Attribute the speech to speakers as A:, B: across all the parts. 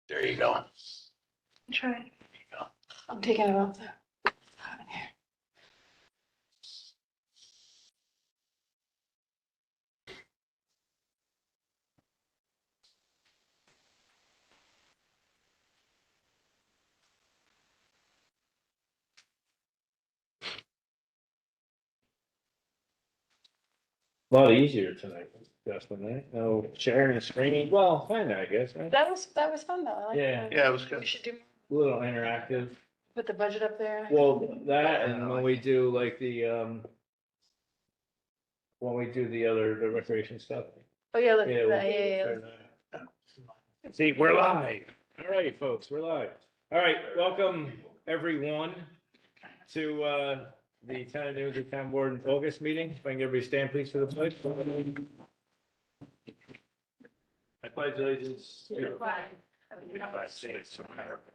A: There you go.
B: Try.
A: go.
B: I'm taking it off there.
C: A lot easier tonight, Justin, right? No sharing the screen. Well, kind of, I guess, right?
B: That was fun though. I like
C: Yeah.
B: that.
A: Yeah, it was
B: We
A: good.
B: should do,
C: A little interactive.
B: put the budget up there.
C: Well, that and when we do like when we do the recreation stuff.
B: Oh, yeah, look,
C: Yeah,
B: yeah,
C: we'll
B: yeah, yeah.
C: turn that. See, we're live. All right, folks, we're live. All right, welcome everyone to the Town of Windsor Town Board in August meeting. If I can get everybody stand please for the pledge. I pledge allegiance to the
A: flag of the United States of America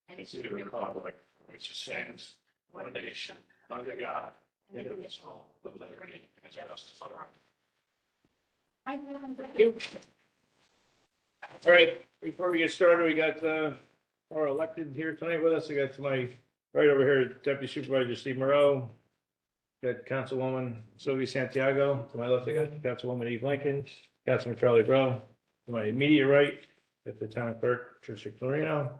A: and to the republic which stands one nation under God, indivisible, with liberty and justice for all.
C: Thank you. All right, before we get started, we got our elected here tonight with us. I got to my right over here, Deputy Supervisor Steve Moreau. Got Councilwoman Sylvia Santiago. To my left, I got Councilwoman Eve Lincoln, Councilman Charlie Breaux. To my immediate right, at the Town Clerk, Patricia Clarino.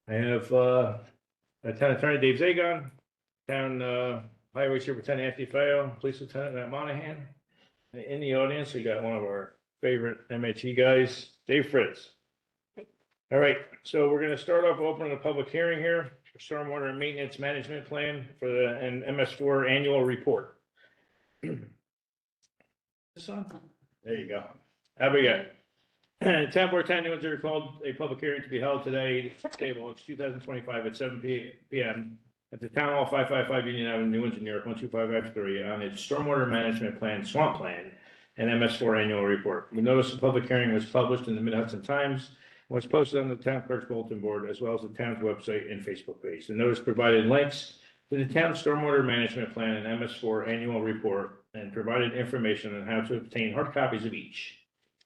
C: I have Town Attorney Dave Zagon, Town Highway Superintendent Anthony Fayol, Police Lieutenant Matt Monahan. In the audience, we got one of our favorite MHE guys, Dave Fritz. All right, so we're gonna start off opening a public hearing here for stormwater and maintenance management plan for the MS4 annual report. This on? There you go. How we got? Town Board Town of Windsor called a public hearing to be held today, table, it's 2025 at 7 p.m. at the Town Hall 555 Union Avenue, New Windsor, New York 12553 on its stormwater management plan, swamp plan, and MS4 annual report. The notice of public hearing was published in the Mid-Hudson Times, and was posted on the Town Clerk's bulletin board, as well as the town's website and Facebook page. The notice provided links to the town's stormwater management plan and MS4 annual report, and provided information on how to obtain hard copies of each.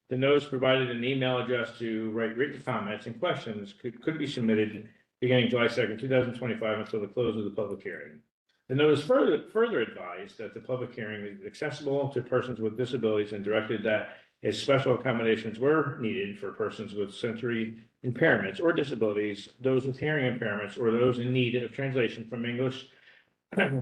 C: The notice provided an email address to write written comments and questions could be submitted beginning July 2nd, 2025 until the close of the public hearing. The notice further advised that the public hearing is accessible to persons with disabilities and directed that if special accommodations were needed for persons with sensory impairments or disabilities, those with hearing impairments, or those in need of translation from English,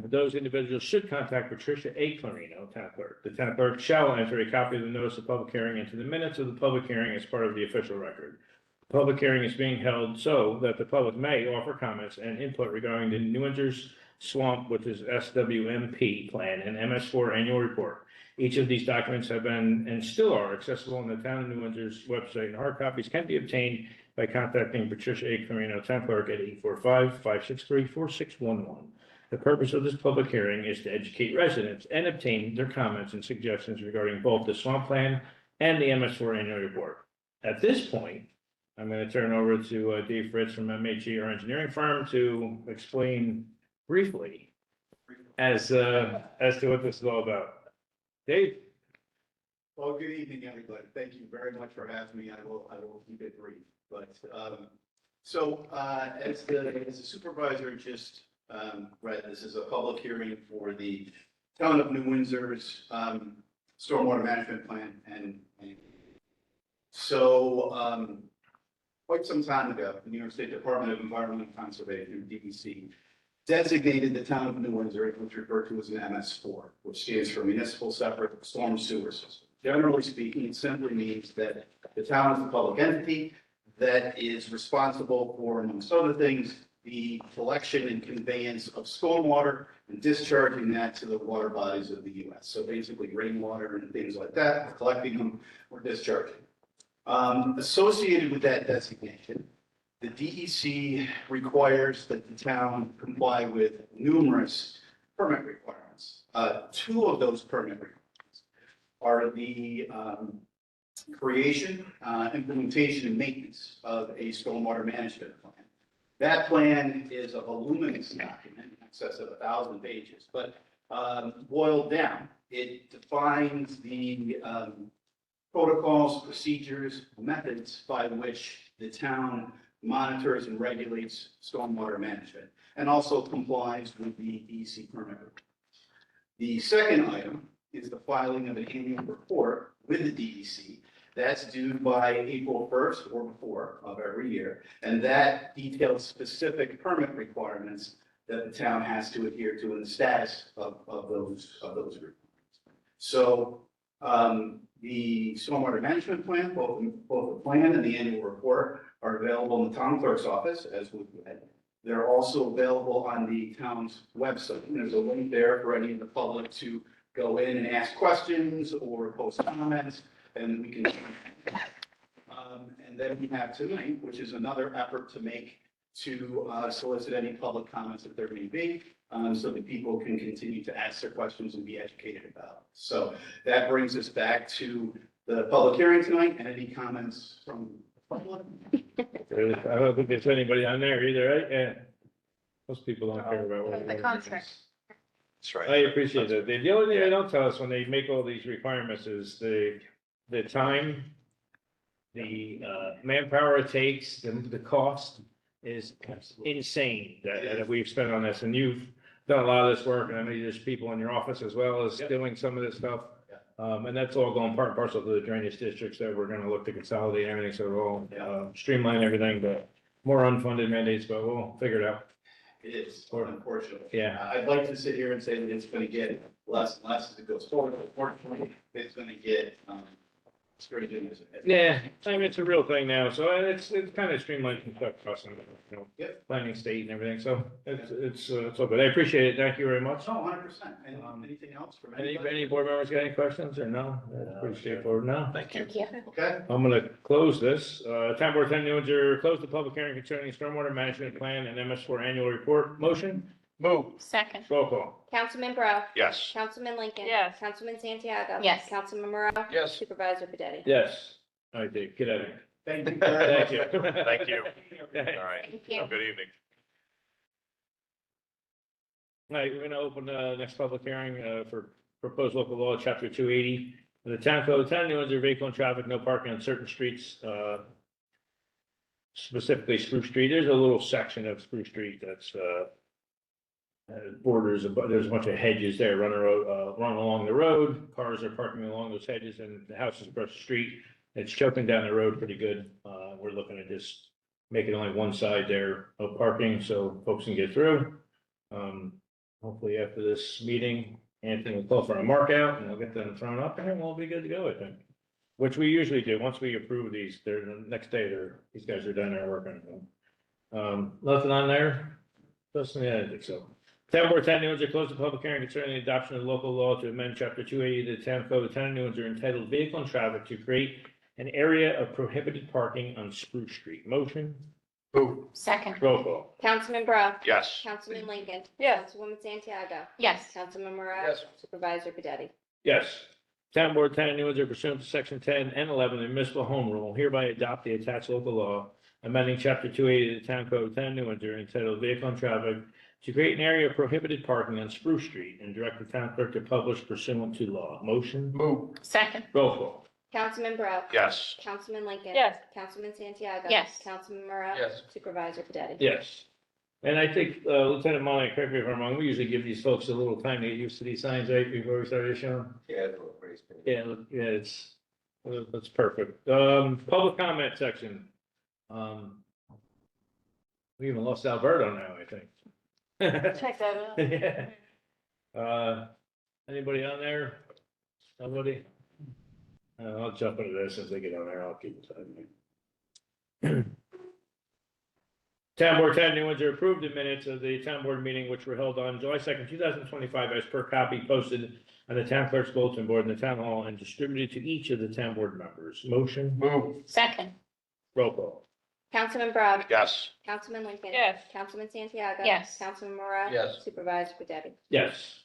C: those individuals should contact Patricia A. Clarino, Town Clerk. The Town Clerk shall enter a copy of the notice of public hearing into the minutes of the public hearing as part of the official record. The public hearing is being held so that the public may offer comments and input regarding the New Windsor's Swamp, which is SWMP plan, and MS4 annual report. Each of these documents have been and still are accessible on the Town of New Windsor's website, and hard copies can be obtained by contacting Patricia A. Clarino, Town Clerk, at 845-563-4611. The purpose of this public hearing is to educate residents and obtain their comments and suggestions regarding both the swamp plan and the MS4 annual report. At this point, I'm going to turn over to Dave Fritz from MHE, our engineering firm, to explain briefly as to what this is all about. Dave?
D: Well, good evening, everybody. Thank you very much for having me. I will keep it brief. But as the supervisor just read, this is a public hearing for the Town of New Windsor's stormwater management plan, and so quite some time ago, the New York State Department of Environmental Conservation, DEC, designated the Town of New Windsor, which is referred to as an MS4, which stands for Municipal Separate Storm Sewer System. Generally speaking, it simply means that the town is a public entity that is responsible for, amongst other things, the collection and conveyance of stormwater and discharging that to the water bodies of the U.S. So basically rainwater and things like that, we're collecting them or discharging. Associated with that designation, the DEC requires that the town comply with numerous permit requirements. Two of those permit requirements are the creation, implementation, and maintenance of a stormwater management plan. That plan is a voluminous document, in excess of 1,000 pages, but boiled down, it defines the protocols, procedures, methods by which the town monitors and regulates stormwater management, and also complies with the DEC permit. The second item is the filing of an annual report with the DEC. That's due by April 1st or before of every year, and that details specific permit requirements that the town has to adhere to and the status of those requirements. So the stormwater management plan, both the plan and the annual report, are available in the town clerk's office, as we've read. They're also available on the town's website. And there's a link there for any of the public to go in and ask questions or post comments, and we can. And then we have tonight, which is another effort to make to solicit any public comments that there may be, so that people can continue to ask their questions and be educated about. So that brings us back to the public hearing tonight, and any comments from the public?
C: I don't think there's anybody on there either, right? Yeah. Most people don't care about what.
B: The contract.
A: That's right.
C: I appreciate that. The only thing they don't tell us when they make all these requirements is the time, the manpower it takes, the cost is insane that we've spent on this. And you've done a lot of this work, and I know there's people in your office as well as doing some of this stuff. And that's all going part and parcel to the drainage districts that we're gonna look to consolidate everything, so we'll streamline everything, but more unfunded mandates, but we'll figure it out.
D: It is, unfortunately.
C: Yeah.
D: I'd like to sit here and say that it's gonna get less and less as it goes forward. Unfortunately, it's gonna get stringent as it.
C: Yeah, I mean, it's a real thing now, so it's kind of streamlined some stuff across, you know,
D: Yep.
C: planning state and everything, so it's all good. I appreciate it. Thank you very much.
D: No, 100%. And anything else from
C: Any
D: anybody?
C: board members got any questions or no? Pretty straightforward now.
A: Thank you.
B: Thank you.
D: Okay.
C: I'm gonna close this. Town Board 10 New Windsor, close the public hearing concerning stormwater management plan and MS4 annual report. Motion,
A: Move.
B: Second.
C: roll call.
E: Councilman Bro.
A: Yes.
E: Councilman Lincoln.
B: Yes.
E: Councilman Santiago.
B: Yes.
E: Councilman Morrow.
A: Yes.
E: Supervisor Pedetti.
C: Yes. All right, Dave, get out of here.
D: Thank you very much.
C: Thank you.
A: Thank you. All right.
E: Thank you.
A: Have a good evening.
C: All right, we're gonna open the next public hearing for proposed local law, chapter 280. The town code, town of New Windsor, vehicle and traffic, no parking on certain streets. Specifically Spruce Street. There's a little section of Spruce Street that's borders, there's a bunch of hedges there, run along the road. Cars are parking along those hedges, and the house is across the street. It's choking down the road pretty good. We're looking to just make it only one side there of parking so folks can get through. Hopefully after this meeting, Anthony will call for a mark out and we'll get them thrown up and we'll be good to go, I think. Which we usually do. Once we approve these, they're the next day, these guys are done there working. Nothing on there? Doesn't, yeah, I don't think so. Town Board 10 New Windsor closed the public hearing concerning the adoption of local law to amend chapter 280 of the town code of town of New Windsor entitled Vehicle and Traffic to create an area of prohibited parking on Spruce Street. Motion,
A: Move.
B: Second.
C: roll call.
E: Councilman Bro.
A: Yes.
E: Councilman Lincoln.
B: Yes.
E: Councilwoman Santiago.
B: Yes.
E: Councilman Morrow.
A: Yes.
E: Supervisor Pedetti.
C: Yes. Town Board 10 New Windsor pursuant to section 10 and 11 of the municipal home rule hereby adopt the attached local law amending chapter 280 of the town code of town of New Windsor entitled Vehicle and Traffic to create an area of prohibited parking on Spruce Street and direct the town clerk to publish pursuant to law. Motion,
A: Move.
B: Second.
C: roll call.
E: Councilman Bro.
A: Yes.
E: Councilman Lincoln.
B: Yes.
E: Councilman Santiago.
B: Yes.
E: Councilman Morrow.
A: Yes.
E: Supervisor Pedetti.
C: Yes. And I think, Lieutenant Molly, correct me if I'm wrong, we usually give these folks a little time to get used to these signs, right, before we start issuing?
A: Yeah.
C: Yeah, that's perfect. Public comment section. We even lost Alberto now, I think.
B: Check that out.
C: Yeah. Anybody on there? Nobody? I'll jump into this as they get on there. I'll keep it. Town Board 10 New Windsor approved the minutes of the town board meeting which were held on July 2nd, 2025 as per copy posted on the town clerk's bulletin board in the town hall and distributed to each of the town board members. Motion,
A: Move.
B: Second.
C: roll call.
E: Councilman Bro.
A: Yes.
E: Councilman Lincoln.
B: Yes.
E: Councilman Santiago.
B: Yes.
E: Councilman Morrow.
A: Yes.
E: Supervisor Pedetti.
C: Yes.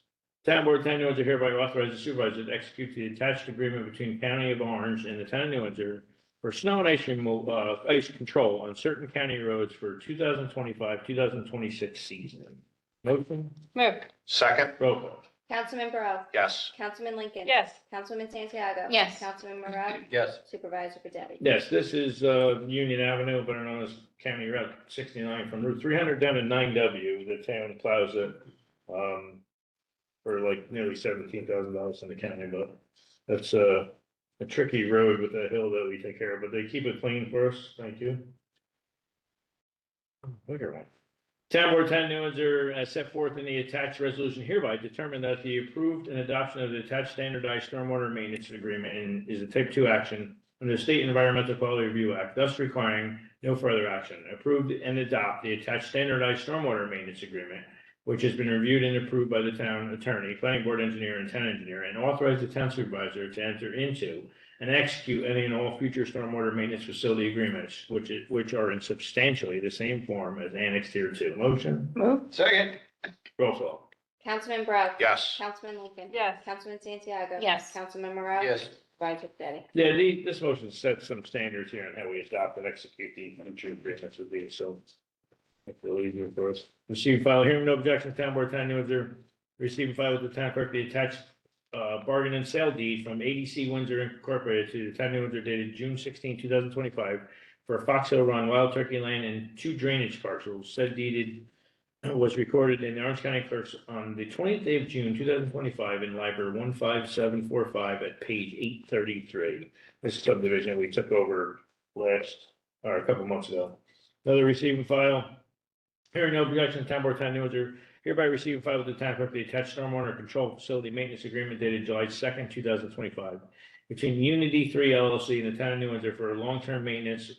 C: Town Board 10 New Windsor hereby authorizes the supervisor to execute the attached agreement between County of Orange and the town of New Windsor for snow and ice removal, ice control on certain county roads for 2025, 2026 season. Motion,
B: Move.
A: Second.
C: roll call.
E: Councilman Bro,
A: Yes.
E: Councilman Lincoln.
B: Yes.
E: Councilwoman Santiago.
B: Yes.
E: Councilman Morrow,
A: Yes.
E: Supervisor Baderi.
C: Yes, this is, Union Avenue, better known as County Route 69 from Route 300 down to 9W. The town plows it, for like nearly $17,000 in the county, but that's, a tricky road with that hill that we take care of, but they keep it clean for us. Thank you. Bigger one. Town Board 10 New Windsor, as set forth in the attached resolution hereby determined that the approved and adoption of the attached standardized stormwater maintenance agreement is a type 2 action under the State Environmental Quality Review Act, thus requiring no further action. Approved and adopt the attached standardized stormwater maintenance agreement, which has been reviewed and approved by the town attorney, planning board engineer, and town engineer, and authorize the town supervisor to enter into and execute any and all future stormwater maintenance facility agreements, which are in substantially the same form as annexed here to. Motion,
B: Move.
A: Second.
C: roll call.
E: Councilman Bro.
A: Yes.
E: Councilman Lincoln.
B: Yes.
E: Councilman Santiago.
B: Yes.
E: Councilman Morrow.
A: Yes.
E: Supervisor Baderi.
C: Yeah, this motion sets some standards here on how we adopt and execute the future agreements with these, so. Make it a little easier for us. Receive file, hearing no objection, Town Board 10 New Windsor, receive and file with the town clerk the attached bargain and sale deed from ADC Windsor Incorporated to the town of New Windsor dated June 16, 2025 for Fox Hill Run, Wild Turkey Lane, and 2 drainage parcels. Said deeded was recorded in the Orange County Clerk's on the 20th day of June, 2025 in Library 15745 at page 833. This is subdivision we took over a couple months ago. Another receive and file. Hearing no objection, Town Board 10 New Windsor hereby receive and file with the town clerk the attached stormwater control facility maintenance agreement dated July 2nd, 2025 between Unity 3 LLC and the town of New Windsor for long-term maintenance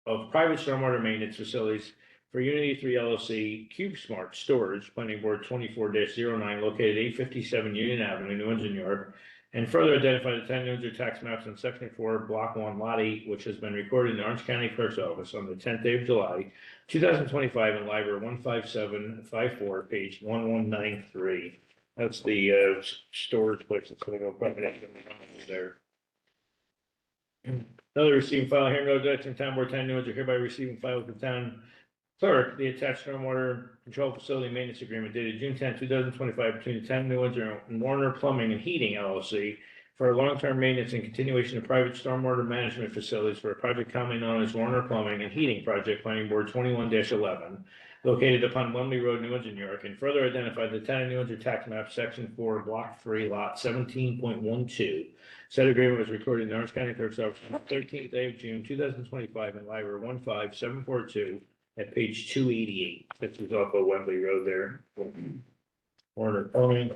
C: of private stormwater maintenance facilities for Unity 3 LLC, Cube Smart Storage, Planning Board 24-09, located 857 Union Avenue, New Windsor, New York, and further identify the town of New Windsor tax maps in Section 4, Block 1, Lot 8, which has been recorded in the Orange County Clerk's Office on the 10th day of July, 2025 in Library 15754, page 1193. That's the storage place that's going to go probably there. Another receiving file here, no objection, Town Board 10 New Windsor hereby receiving file with the town clerk, the attached stormwater control facility maintenance agreement dated June 10, 2025 between the town of New Windsor and Warner Plumbing and Heating LLC for long-term maintenance and continuation of private stormwater management facilities for a project commonly known as Warner Plumbing and Heating Project, Planning Board 21-11, located upon Wembley Road, New Windsor, New York, and further identified the town of New Windsor tax map, Section 4, Block 3, Lot 17.12. Said agreement was recorded in the Orange County Clerk's Office on the 13th day of June, 2025 in Library 15742 at page 288. This is off of Wembley Road there. Warner Plumbing.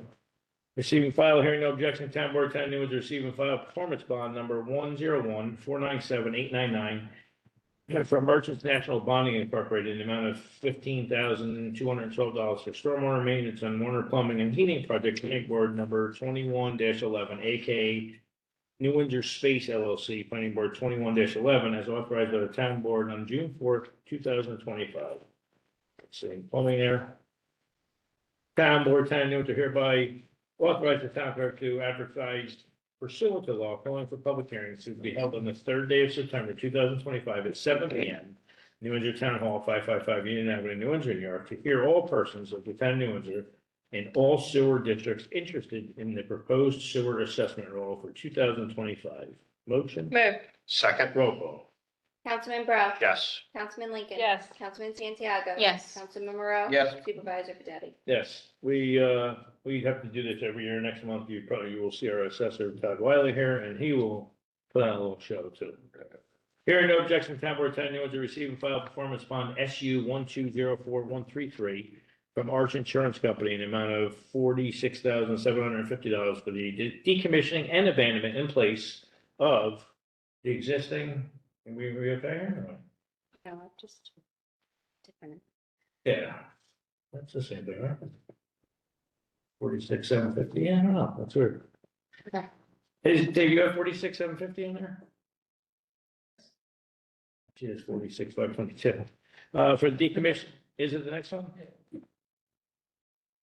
C: Receiving file, hearing no objection, Town Board 10 New Windsor receiving file performance bond number 101497899 from Merchants National Bonding Incorporated in the amount of $15,212 for stormwater maintenance on Warner Plumbing and Heating Project, Planning Board number 21-11, aka New Windsor Space LLC, Planning Board 21-11, as authorized by the Town Board on June 4th, 2025. Let's see, plumbing there. Town Board 10 New Windsor hereby authorize the town clerk to advertise pursuant to law, calling for public hearings to be held on the 3rd day of September 2025 at 7 p.m. New Windsor Town Hall, 555 Union Avenue, New Windsor, New York, to hear all persons of the town of New Windsor in all sewer districts interested in the proposed sewer assessment roll for 2025. Motion?
B: Move.
A: Second.
C: Roll call.
E: Councilman Bro.
A: Yes.
E: Councilman Lincoln.
B: Yes.
E: Councilman Santiago.
B: Yes.
E: Councilman Morrow.
A: Yes.
E: Supervisor Baderi.
C: Yes, we have to do this every year. Next month, you will see our assessor, Todd Wiley here, and he will put on a little show too. Hearing no objection, Town Board 10 New Windsor receive and file performance bond SU 1204133 from Arch Insurance Company in the amount of $46,750 for the decommissioning and abandonment in place of the existing. Can we okay here?
E: No, just different.
C: Yeah, that's the same thing, right? 46,750. Yeah, I don't know. That's weird.
E: Okay.
C: Hey, Dave, you have 46,750 in there? She has 46,522. For the decommission, is it the next one?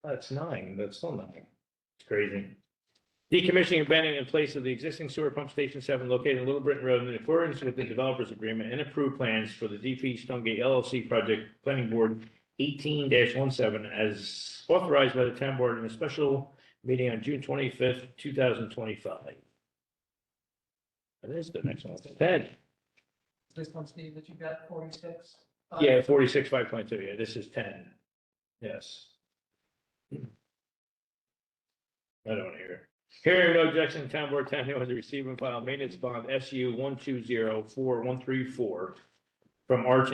C: That's 9. That's still 9. It's crazy. Decommissioning and abandoning in place of the existing sewer pump station 7 located in Little Britain Road in accordance with the developer's agreement and approved plans for the DP Stonegate LLC project, Planning Board 18-17, as authorized by the town board in a special meeting on June 25th, 2025. That is the next one. Ted?
F: This one, Steve, that you got 46?
C: Yeah, 46, 5.2. Yeah, this is 10. Yes. I don't want to hear it. Hearing no objection, town board, town has received and file maintenance bond SU 1204134 from Arch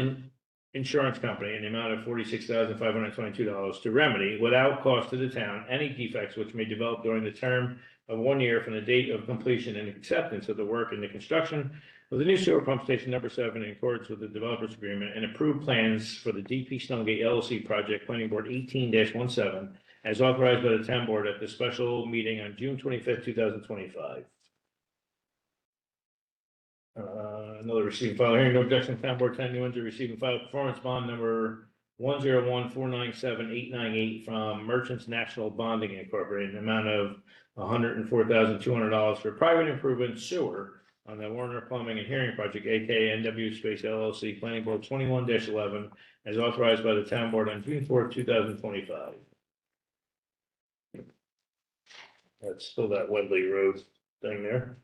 C: Insurance Company in the amount of $46,522 to remedy without cost to the town any defects which may develop during the term of 1 year from the date of completion and acceptance of the work in the construction of the new sewer pump station number 7 in accordance with the developers agreement and approved plans for the DP Stonegate LLC project planning board 18-17 as authorized by the town board at the special meeting on June 25th, 2025. Another receiving file hearing, no objection, town board 10 New Windsor receiving file performance bond number 101497898 from Merchants National Bonding Incorporated in the amount of $104,200 for private improvement sewer on the Warner Plumbing and Hearing Project, aka NW Space LLC, Planning Board 21-11, as authorized by the town board on June 4th, 2025. That's still that Wedley Road thing there.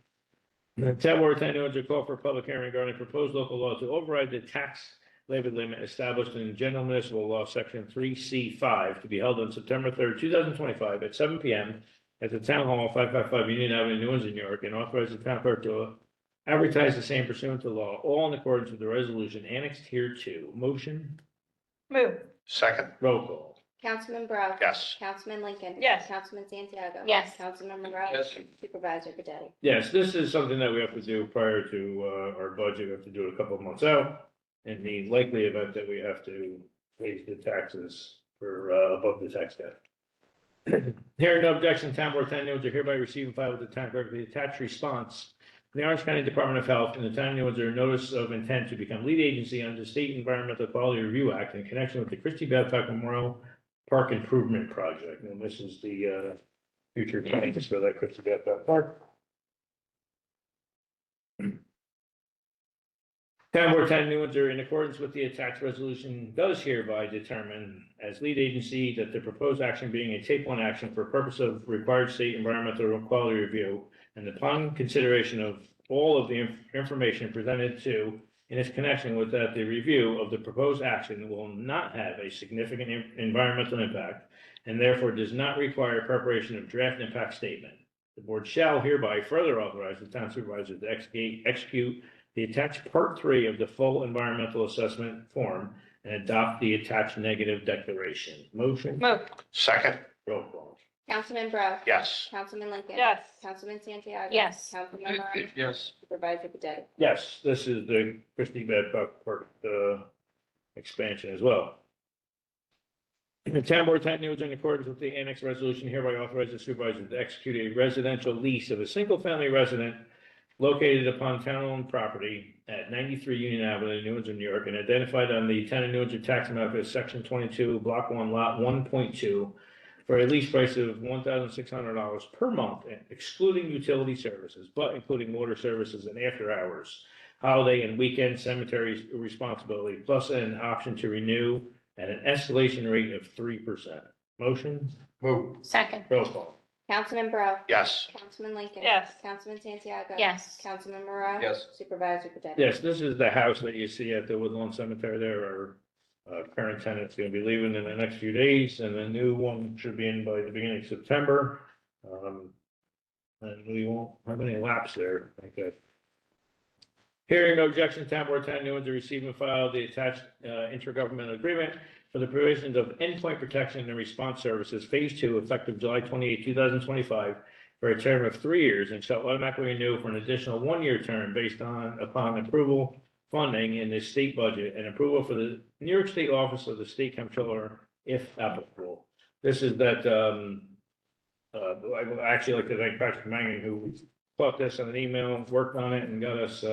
C: The town board 10 New Windsor call for a public hearing regarding proposed local law to override the tax levy limit established in General Municipal Law, Section 3C5, to be held on September 3rd, 2025 at 7 p.m. at the Town Hall, 555 Union Avenue, New Windsor, New York, and authorize the town clerk to advertise the same pursuant to law, all in accordance with the resolution annexed here to. Motion,
B: Move.
A: Second.
C: roll call.
E: Councilman Bro.
A: Yes.
E: Councilman Lincoln.
B: Yes.
E: Councilman Santiago.
B: Yes.
E: Councilman Monroe.
A: Yes.
E: Supervisor Cadeti.
C: Yes, this is something that we have to do prior to our budget. We have to do it a couple of months out. In the likely event that we have to raise the taxes for above the tax cap. Hearing no objection, town board 10 New Windsor hereby receive and file with the town clerk the attached response from the Orange County Department of Health and the town of New Windsor notice of intent to become lead agency under the State Environmental Quality Review Act in connection with the Christie Babcock Memorial Park Improvement Project. And this is the future plans for that Christie Babcock Park. Town Board 10 New Windsor, in accordance with the attached resolution, does hereby determine as lead agency that the proposed action being a tape 1 action for purpose of required state environmental quality review and upon consideration of all of the information presented to in its connection with that, the review of the proposed action will not have a significant environmental impact and therefore does not require preparation of draft impact statement. The board shall hereby further authorize the town supervisor to execute the attached part 3 of the full environmental assessment form and adopt the attached negative declaration. Motion,
B: Move.
A: Second.
C: roll call.
E: Councilman Bro.
A: Yes.
E: Councilman Lincoln.
B: Yes.
E: Councilman Santiago.
B: Yes.
E: Councilman Monroe.
A: Yes.
E: Supervisor Cadeti.
C: Yes, this is the Christie Babcock Park expansion as well. The town board tightly was in accordance with the annex resolution hereby authorizes the supervisor to execute a residential lease of a single-family resident located upon town-owned property at 93 Union Avenue, New Windsor, New York, and identified on the town of New Windsor tax map as section 22, block 1, lot 1.2, for a lease price of $1,600 per month, excluding utility services, but including water services and after hours, holiday and weekend cemetery responsibility, plus an option to renew at an escalation rate of 3%. Motion,
A: Move.
B: Second.
C: roll call.
E: Councilman Bro.
A: Yes.
E: Councilman Lincoln.
B: Yes.
E: Councilman Santiago.
B: Yes.
E: Councilman Monroe.
A: Yes.
E: Supervisor Cadeti.
C: Yes, this is the house that you see at the Woodlawn Cemetery there. Our current tenant's gonna be leaving in the next few days, and the new one should be in by the beginning of September. And we won't have any lapse there, I think. Hearing no objection, town board 10 New Windsor receive and file the attached intergovernmental agreement for the provisions of endpoint protection and response services, phase 2, effective July 28, 2025, for a term of 3 years and shall automatically renew for an additional 1-year term based upon approval funding in the state budget and approval for the New York State Office of the State Comptroller, if applicable. This is that, I would actually like to thank Patrick Mangan, who caught this on an email, worked on it, and got us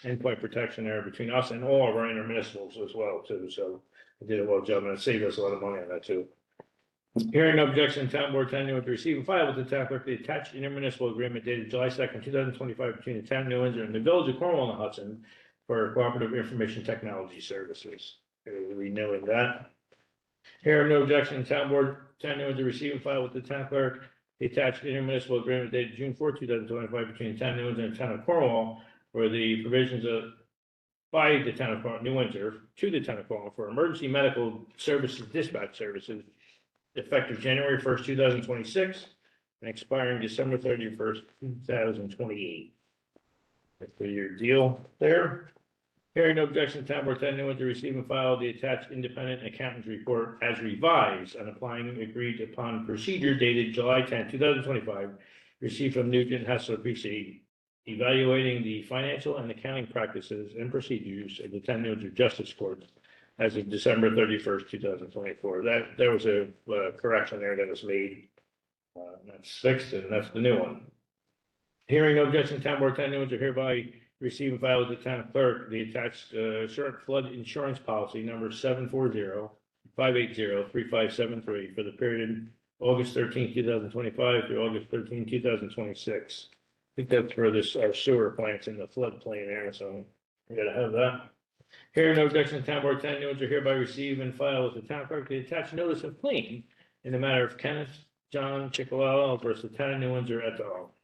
C: endpoint protection there between us and all of our intermunicipals as well, too. So he did a well job, and it saved us a lot of money on that, too. Hearing no objection, town board 10 New Windsor receive and file with the town clerk the attached intermunicipal agreement dated July 2nd, 2025, between the town of New Windsor and the village of Cornwall and Hudson for cooperative information technology services. Renewing that. Hearing no objection, town board 10 New Windsor receive and file with the town clerk the attached intermunicipal agreement dated June 4, 2025, between the town of New Windsor and the town of Cornwall for the provisions of by the town of New Windsor to the town of Cornwall for emergency medical services dispatch services effective January 1st, 2026, and expiring December 31st, 2028. That's for your deal there. Hearing no objection, town board ten, New Windsor receive and file the attached independent accountant's report as revised and applying agreed upon procedure dated July 10, 2025, received from Nugent Hessler PC, evaluating the financial and accounting practices and procedures of the town of New Windsor Justice Court as of December 31st, 2024. That there was a correction there that was made. That's fixed, and that's the new one. Hearing no objection, town board ten, New Windsor hereby receive and file with the town clerk the attached short flood insurance policy number 740-580-3573 for the period August 13, 2025 through August 13, 2026. I think that's for this, our sewer plants in the floodplain area, so we gotta have that. Hearing no objection, town board ten, New Windsor hereby receive and file with the town clerk the attached notice of claim in the matter of Kenneth John Chickalello versus the town of New Windsor et al.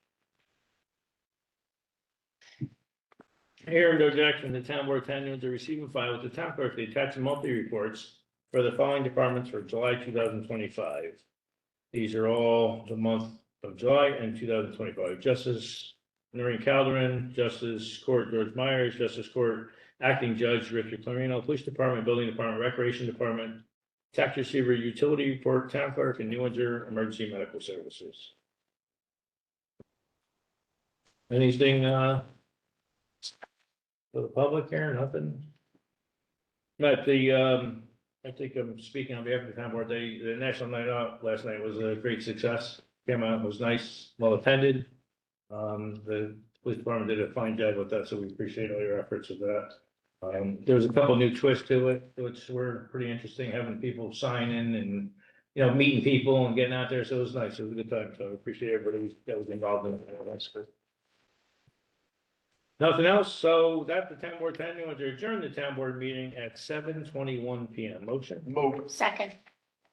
C: Hearing no objection, the town board ten, New Windsor receive and file with the town clerk the attached monthly reports for the following departments for July 2025. These are all the month of July and 2025. Justice Noreen Calderon, Justice Court George Myers, Justice Court Acting Judge Richard Clarino, Police Department, Building Department, Recreation Department, Tax Receiver, Utility Report, Town Clerk, and New Windsor Emergency Medical Services. Anything, for the public here, nothing? But I think I'm speaking on behalf of the town board, the National Night Out last night was a great success. Came out, was nice, well attended. The police department did a fine job with that, so we appreciate all your efforts with that. There was a couple new twists to it, which were pretty interesting, having people sign in and, you know, meeting people and getting out there, so it was nice, it was a good time, so I appreciate everybody that was involved in it, that's good. Nothing else, so that the town board ten, New Windsor adjourn the town board meeting at 7:21 PM. Motion,
A: Move.
E: Second.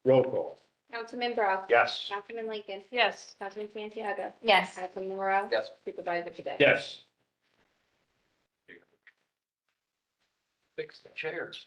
C: roll call.
E: Councilman Bro.
A: Yes.
E: Councilman Lincoln.
B: Yes.
E: Councilman Santiago.
B: Yes.
E: Councilman Morrow.
A: Yes.
E: Supervisor Cadet.
C: Yes.
A: Fix the chairs.